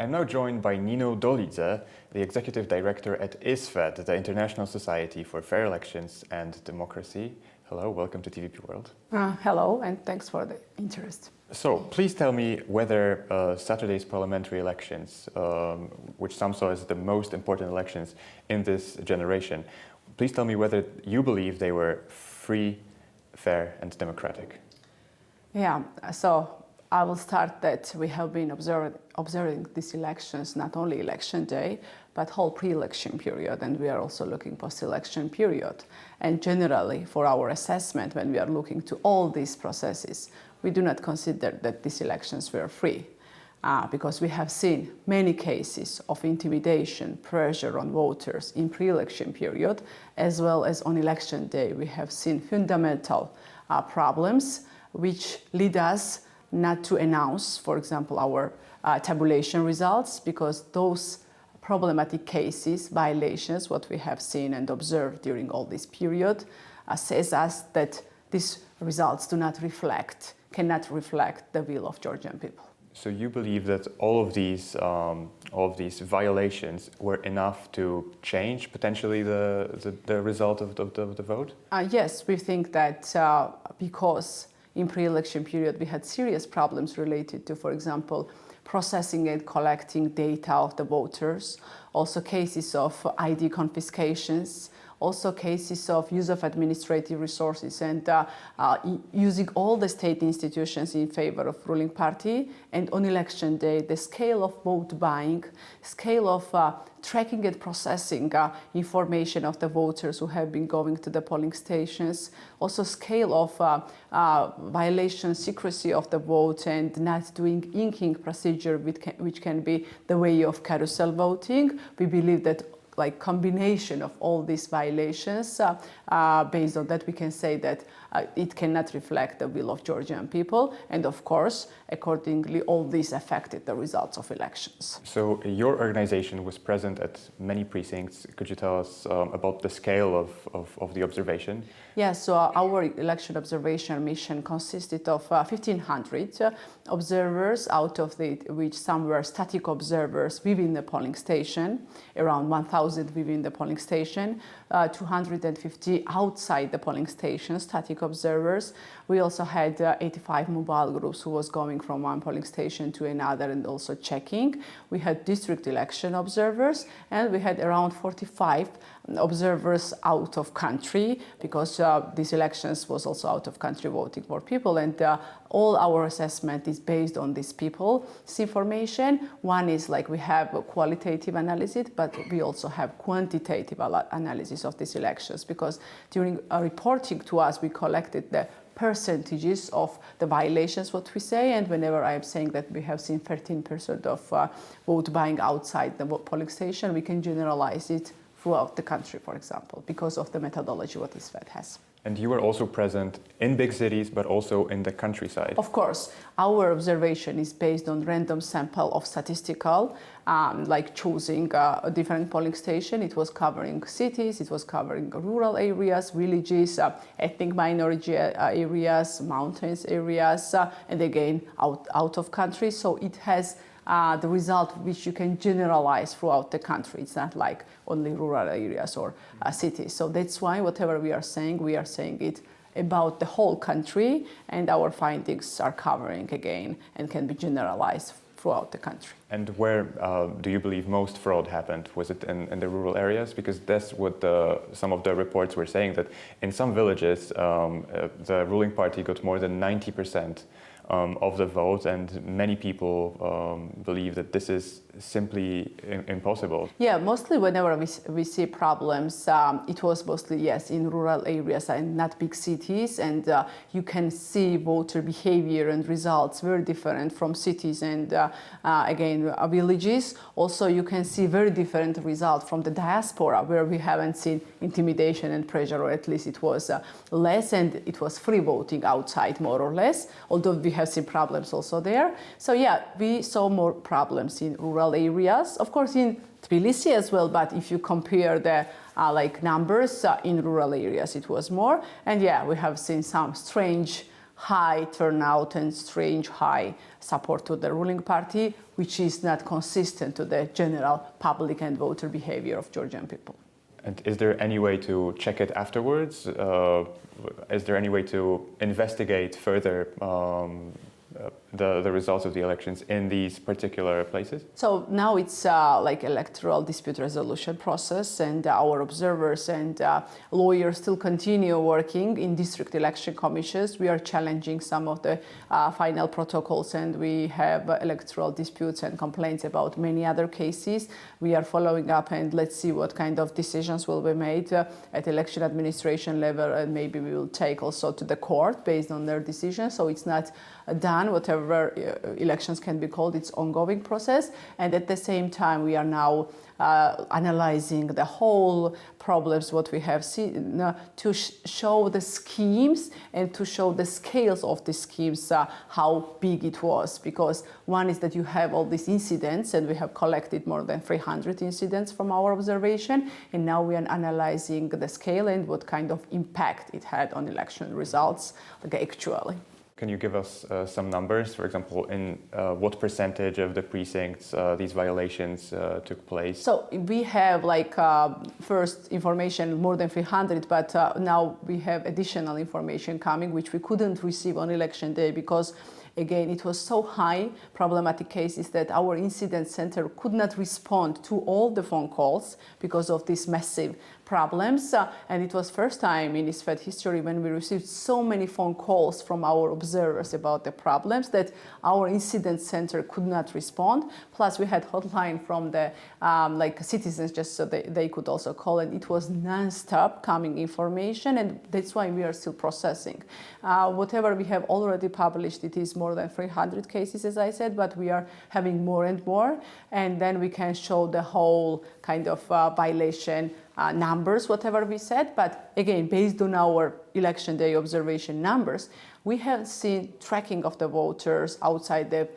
I'm now joined by Nino Dolidze, the Executive Director at ISFED, the International Society for Fair Elections and Democracy. Hello, welcome to TVP World. Hello, and thanks for the interest. So, please tell me whether Saturday's parliamentary elections, which some saw as the most important elections in this generation, please tell me whether you believe they were free, fair and democratic. Yeah, so I will start that we have been observing these elections, not only election day, but whole pre-election period, and we are also looking post-election period. And generally, for our assessment, when we are looking to all these processes, we do not consider that these elections were free, because we have seen many cases of intimidation, pressure on voters in pre-election period, as well as on election day. We have seen fundamental problems which lead us not to announce, for example, our tabulation results, because those problematic cases, violations, what we have seen and observed during all this period, says us that these results cannot reflect the will of Georgian people. So you believe that all of these violations were enough to change potentially the result of the vote? Yes, we think that because in pre-election period we had serious problems related to, for example, processing and collecting data of the voters, also cases of ID confiscations, also cases of use of administrative resources and using all the state institutions in favor of ruling party. And on election day, the scale of vote buying, scale of tracking and processing information of the voters who have been going to the polling stations, also scale of violation secrecy of the vote and not doing inking procedure which can be the way of carousel voting. We believe that combination of all these violations, based on that we can say that it cannot reflect the will of Georgian people, and of course accordingly all these affected the results of elections. So your organization was present at many precincts. Could you tell us about the scale of the observation? Yes, so our election observation mission consisted of 1,500 observers, out of which some were static observers within the polling station, around 1,000 within the polling station, 250 outside the polling station, static observers. We also had 85 mobile groups who was going from one polling station to another and also checking. We had district election observers, and we had around 45 observers out of country, because these elections was also out of country voting for people, and all our assessment is based on these people's information. One is we have a qualitative analysis, but we also have quantitative analysis of these elections, because during reporting to us we collected the percentages of the violations, what we say, and whenever I am saying that we have seen 13% of vote buying outside the polling station, we can generalize it throughout the country, for example, because of the methodology what ISFED has. And you were also present in big cities, but also in the countryside. Of course, our observation is based on random sample of statistical, choosing a different polling station. It was covering cities, it was covering rural areas, villages, ethnic minority areas, mountains areas, and again out of country. So it has the result which you can generalize throughout the country. It's not like only rural areas or cities. So that's why whatever we are saying it about the whole country, and our findings are covering again and can be generalized throughout the country. And where do you believe most fraud happened? Was it in the rural areas? Because that's what some of the reports were saying, that in some villages the ruling party got more than 90% of the vote, and many people believe that this is simply impossible. Yeah, mostly whenever we see problems, it was mostly, yes, in rural areas and not big cities, and you can see voter behavior and results very different from cities and again villages. Also, you can see very different results from the diaspora, where we haven't seen intimidation and pressure, or at least it was less, and it was free voting outside more or less, although we have seen problems also there. So yeah, we saw more problems in rural areas, of course in Tbilisi as well, but if you compare the numbers in rural areas, it was more. And yeah, we have seen some strange high turnout and strange high support to the ruling party, which is not consistent to the general public and voter behavior of Georgian people. And is there any way to check it afterwards? Is there any way to investigate further the results of the elections in these particular places? So now it's like electoral dispute resolution process, and our observers and lawyers still continue working in district election commissions. We are challenging some of the final protocols, and we have electoral disputes and complaints about many other cases. We are following up, and let's see what kind of decisions will be made at election administration level, and maybe we will take also to the court based on their decisions. So it's not done, whatever elections can be called, it's ongoing process. And at the same time, we are now analyzing the whole problems what we have seen to show the schemes and to show the scales of the schemes, how big it was. Because one is that you have all these incidents, and we have collected more than 300 incidents from our observation, and now we are analyzing the scale and what kind of impact it had on election results, like actually. Can you give us some numbers? For example, in what percentage of the precincts these violations took place? So we have first information more than 300, but now we have additional information coming, which we couldn't receive on election day because again, it was so high problematic cases that our incident center could not respond to all the phone calls because of these massive problems. And it was first time in ISFED history when we received so many phone calls from our observers about the problems that our incident center could not respond. Plus we had hotline from the citizens just so they could also call, and it was non-stop coming information, and that's why we are still processing. Whatever we have already published, it is more than 300 cases, as I said, but we are having more and more, and then we can show the whole kind of violation numbers, whatever we said. But again, based on our election day observation numbers, we have seen tracking of the voters outside the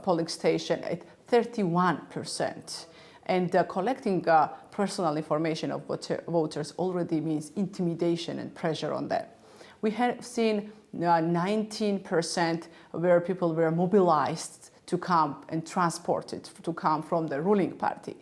polling station at 31%. And collecting personal information of voters already means intimidation and pressure on them. We have seen 19% where people were mobilized to come and transported to come from the ruling party.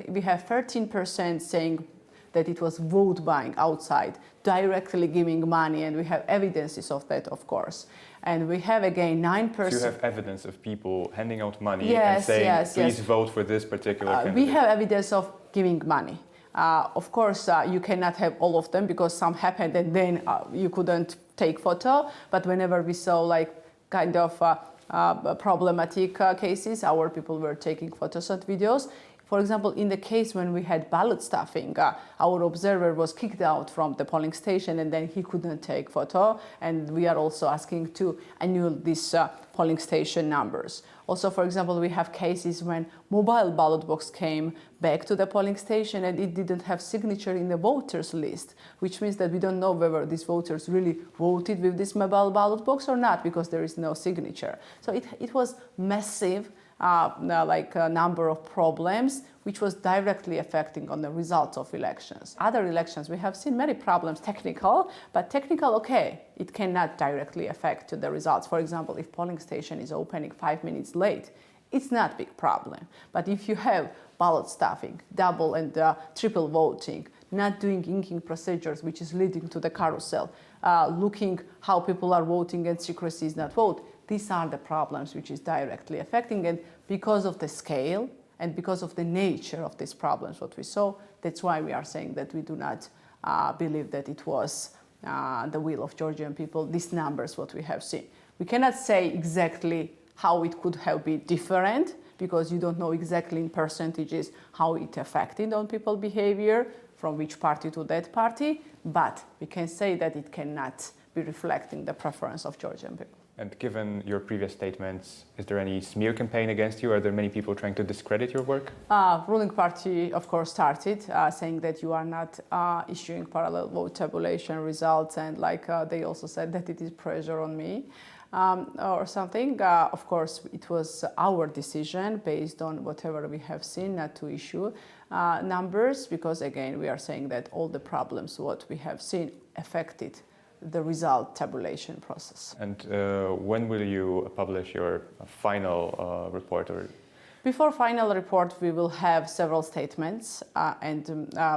We have 13% saying that it was vote buying outside, directly giving money, and we have evidences of that, of course. And we have again 9%. So you have evidence of people handing out money and saying, please vote for this particular candidate. We have evidence of giving money. Of course, you cannot have all of them because some happened and then you couldn't take photo. But whenever we saw problematic cases, our people were taking photos and videos. For example, in the case when we had ballot stuffing, our observer was kicked out from the polling station and then he couldn't take photo. And we are also asking to annul these polling station numbers. Also, for example, we have cases when mobile ballot box came back to the polling station and it didn't have signature in the voters list, which means that we don't know whether these voters really voted with this mobile ballot box or not because there is no signature. So it was massive. Number of problems which was directly affecting on the results of elections. Other elections, we have seen many problems, technical, but technical, okay, it cannot directly affect the results. For example, if polling station is opening 5 minutes late, it's not a big problem. But if you have ballot stuffing, double and triple voting, not doing inking procedures, which is leading to the carousel, looking how people are voting and secrecy is not vote, these are the problems which is directly affecting, and because of the scale and because of the nature of these problems, what we saw, that's why we are saying that we do not believe that it was the will of Georgian people, these numbers, what we have seen. We cannot say exactly how it could have been different because you don't know exactly in percentages how it affected on people's behavior, from which party to that party, but we can say that it cannot be reflecting the preference of Georgian people. And given your previous statements, is there any smear campaign against you? Are there many people trying to discredit your work? Ruling party, of course, started saying that you are not issuing parallel vote tabulation results, and they also said that it is pressure on me or something. Of course, it was our decision based on whatever we have seen not to issue numbers, because again, we are saying that all the problems what we have seen affected the result tabulation process. And when will you publish your final report? Or before final report, we will have several statements, and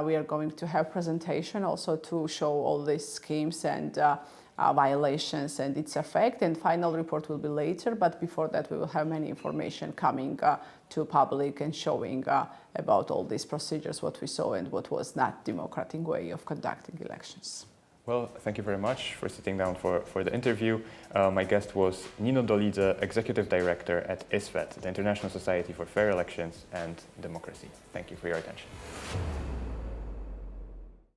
we are going to have presentation also to show all these schemes and violations and its effect. And final report will be later, but before that, we will have many information coming to public and showing about all these procedures, what we saw and what was not democratic way of conducting elections. Well, thank you very much for sitting down for the interview. My guest was Nino Dolidze, Executive Director at ISFET, the International Society for Fair Elections and Democracy. Thank you for your attention.